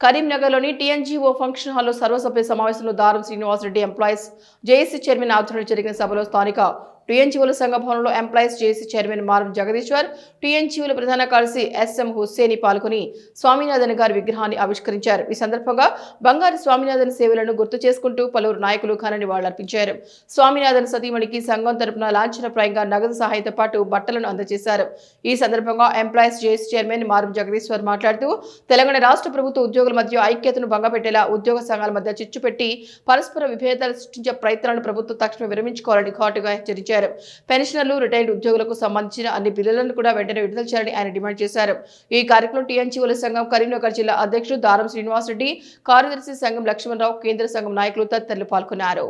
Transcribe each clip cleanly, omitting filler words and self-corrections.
కరీంనగర్లోని TNGO function హాల్లో సర్వసభ్య సమావేశంలో దారం శ్రీనివాసరెడ్డి ఎంప్లాయీస్ జేఏసీ చైర్మన్ ఆధ్వర్యంలో జరిగిన సభలో స్థానిక టీఎన్జీఓల సంఘ భవనంలో ఎంప్లాయీస్ జేఏసీ చైర్మన్ మారం జగదీశ్వర్, టీఎన్జీఓల ప్రధాన కార్యదర్శి ఎస్ఎం హుస్సేని పాల్గొని స్వామినాథన్ గారి విగ్రహాన్ని ఆవిష్కరించారు. ఈ సందర్భంగా బంగారు స్వామినాథన్ సేవలను గుర్తు చేసుకుంటూ పలువురు నాయకులు ఘన నివాళులర్పించారు. స్వామినాథన్ సతీమణికి సంఘం తరపున లాంఛనప్రాయంగా నగదు సహాయంతో పాటు బట్టలను అందజేశారు. ఈ సందర్భంగా ఎంప్లాయీస్ జేఏసీ చైర్మన్ మారం జగదీశ్వర్ మాట్లాడుతూ తెలంగాణ రాష్ట్ర ప్రభుత్వ ఉద్యోగుల మధ్య ఐక్యతను భంగపెట్టేలా ఉద్యోగ సంఘాల మధ్య చిచ్చు పెట్టి పరస్పర విభేదాలు సృష్టించే ప్రయత్నాలను ప్రభుత్వం తక్షణం విరమించుకోవాలని ఘాటుగా హెచ్చరించారు. పెన్షనర్లు, రిటైర్డ్ ఉద్యోగులకు సంబంధించిన అన్ని బిల్లులను కూడా వెంటనే విడుదల చేయాలని ఆయన డిమాండ్ చేశారు. ఈ కార్యక్రమంలో టీఎన్జీఓల సంఘం కరీంనగర్ జిల్లా అధ్యక్షుడు దారం శ్రీనివాసరెడ్డి, కార్యదర్శి సంఘం లక్ష్మణరావు, కేంద్ర సంఘం నాయకులు తదితరులు పాల్గొన్నారు.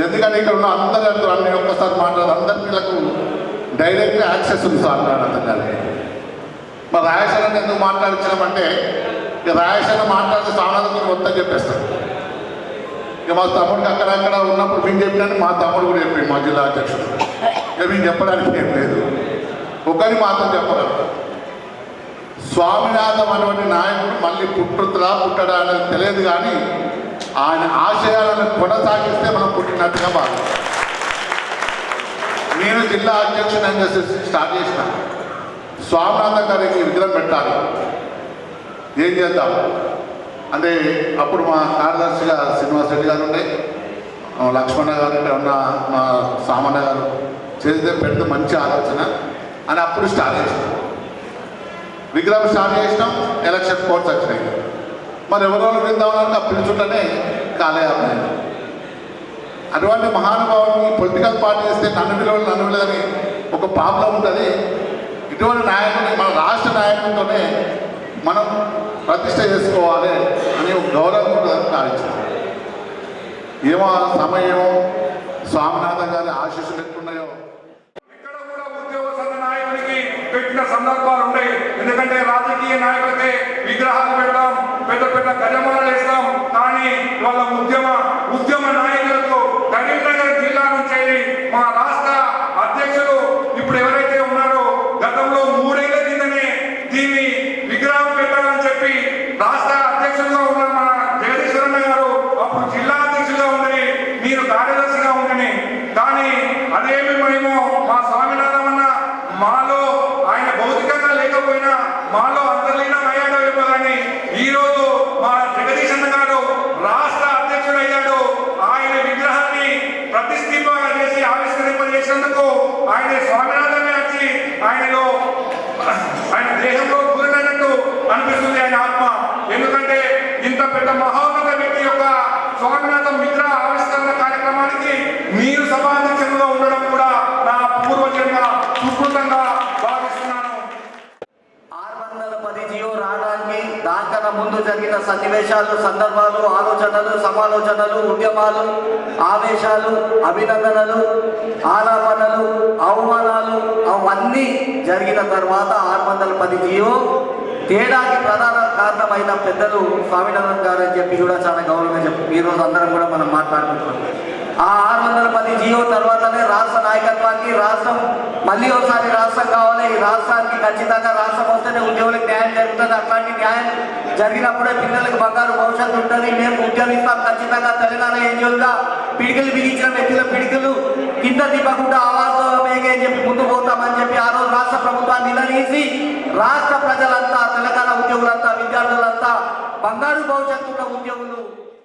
ఎందుకంటే ఇక్కడ ఉన్న అందరూ అన్ని ఒక్కసారి మాట్లాడదు, అందరికీ డైరెక్ట్ యాక్సెస్ ఉంది సార్ అర్థం కాదు. మరి రాయశాలని ఎందుకు మాట్లాడించామంటే ఇక రాయశాల మాట్లాడితే సామాజిక మొత్తం చెప్పేస్తాడు. ఇక మా తమ్ముడికి అక్కడక్కడ ఉన్నప్పుడు మేము చెప్పినట్టు మా తమ్ముడు కూడా చెప్పాడు, మా జిల్లా అధ్యక్షుడు. ఇక మేము చెప్పడానికి ఏం లేదు, ఒకరి మాత్రం చెప్పగలరు. స్వామినాథం అటువంటి నాయకుడు మళ్ళీ పుట్టడా అనేది తెలియదు, కానీ ఆయన ఆశయాలను కొనసాగిస్తే మనం పుట్టినట్టుగా భావిస్తాం. నేను జిల్లా అధ్యక్షుడు స్టార్ట్ చేసిన స్వామినాథం గారికి విగ్రహం పెట్టాలి, ఏం చేద్దాం అంటే అప్పుడు మా కార్యదర్శిగా శ్రీనివాసరెడ్డి గారు ఉండే, లక్ష్మణ గారు ఉన్న మా సామన్న గారు చేస్తే పెడితే మంచి ఆలోచన అని అప్పుడు స్టార్ట్ చేసినాం. విగ్రహం స్టార్ట్ చేసినాం, ఎలక్షన్ కోర్ట్స్ వచ్చినాయి. మరి ఎవరో వెళ్దామన్నా పిలుచుంటేనే కాలేయాలి. అటువంటి మహానుభావుని పొలిటికల్ పార్టీ చేస్తే నన్ను విలువని ఒక ప్రాబ్లం ఉంటుంది. ఇటువంటి నాయకుని మన రాష్ట్ర నాయకులతోనే మనం ప్రతిష్ట చేసుకోవాలి అని ఒక గౌరవం కూడా భావించాం. ఏమో సమయం స్వామినాథన్ గారి ఆశీస్సులు ఎట్లున్నాయో ఇక్కడ కూడా ఉద్యోగ సంఘ నాయకుడికి పెట్టిన సందర్భాలు ఉన్నాయి. ఎందుకంటే రాజకీయ నాయకులకే విగ్రహాలు పెడతాం, పెద్ద పెద్ద గజమాలు వేస్తాం, కానీ వాళ్ళ ఉద్యమ నాయకులకు కరీంనగర్ జిల్లా నుంచి మా రాష్ట్ర అధ్యక్షులు ఇప్పుడు ఎవరైతే ఉన్నారో గతంలో 3 ఏళ్ల కిందనే దీన్ని విగ్రహం పెట్టాలని చెప్పి రాష్ట్ర అధ్యక్షులుగా ఉన్న మన జగదీశ్వరన్న గారు అప్పుడు జిల్లా అధ్యక్షులుగా ఉండని, నేను కార్యదర్శిగా ఉండని, కానీ అదేమి మేము మా స్వామినాథం అన్న మాలో ఆయన భౌతికంగా లేకపోయినా మాలో అంతర్లీనం అయ్యాడో ఏమో కానీ ఈరోజు మా జగదీశన్న గారు రాష్ట్ర అధ్యక్షుడు అయ్యాడు. ఆయన విగ్రహాన్ని ప్రతిష్ఠింపగా చేసి ఆవిష్కరింపజేసేందుకు ఆయన స్వామినాథమే వచ్చి ఆయన దేహంలో కూరినట్టు అనిపిస్తుంది ఆయన ఆత్మ. ఎందుకంటే ఇంత పెద్ద మహోన్నత వ్యక్తి యొక్క స్వామినాథం విగ్రహ ఆవిష్కరణ కార్యక్రమానికి మీరు సభాధ్యక్షులుగా ఉండడం కూడా నా పూర్వజన్మ సుకృతంగా భావిస్తున్నాను. 610 జియో రావడానికి దానికన్నా ముందు జరిగిన సన్నివేశాలు, సందర్భాలు, ఆలోచనలు, సమాలోచనలు, ఉద్యమాలు, ఆవేశాలు, అభినందనలు, ఆలాపనలు, అవమానాలు అవన్నీ జరిగిన తర్వాత 610 జియో తేడాకి ప్రధాన కారణమైన పెద్దలు స్వామినాథన్ గారు అని చెప్పి కూడా చాలా గౌరవంగా చెప్పి ఈరోజు అందరం కూడా మనం మాట్లాడుకుంటున్నాం. ఆ 610 జియో తర్వాతనే రాష్ట్ర నాయకత్వానికి రాష్ట్రం మళ్ళీ ఒకసారి రాష్ట్రం కావాలి. ఈ రాష్ట్రానికి ఖచ్చితంగా రాష్ట్రం వస్తేనే ఉద్యోగులకు న్యాయం జరుగుతుంది. అట్లాంటి న్యాయం జరిగినప్పుడే పిల్లలకు బంగారు భవిష్యత్తు ఉంటుంది. మేము ఉద్యమిస్తాం ఖచ్చితంగా. తెలంగాణ ఎన్జిఓలుగా పిడికలు బిగించిన వ్యక్తుల పిడికలు కింద దిప్పకుండా ఆవాజం అని చెప్పి ముందు పోతామని చెప్పి ఆ రోజు రాష్ట్ర ప్రభుత్వాన్ని నిలదీసి రాష్ట్ర ప్రజలంతా, తెలంగాణ ఉద్యోగులంతా, విద్యార్థులంతా బంగారు భవిష్యత్తు ఉన్న ఉద్యోగులు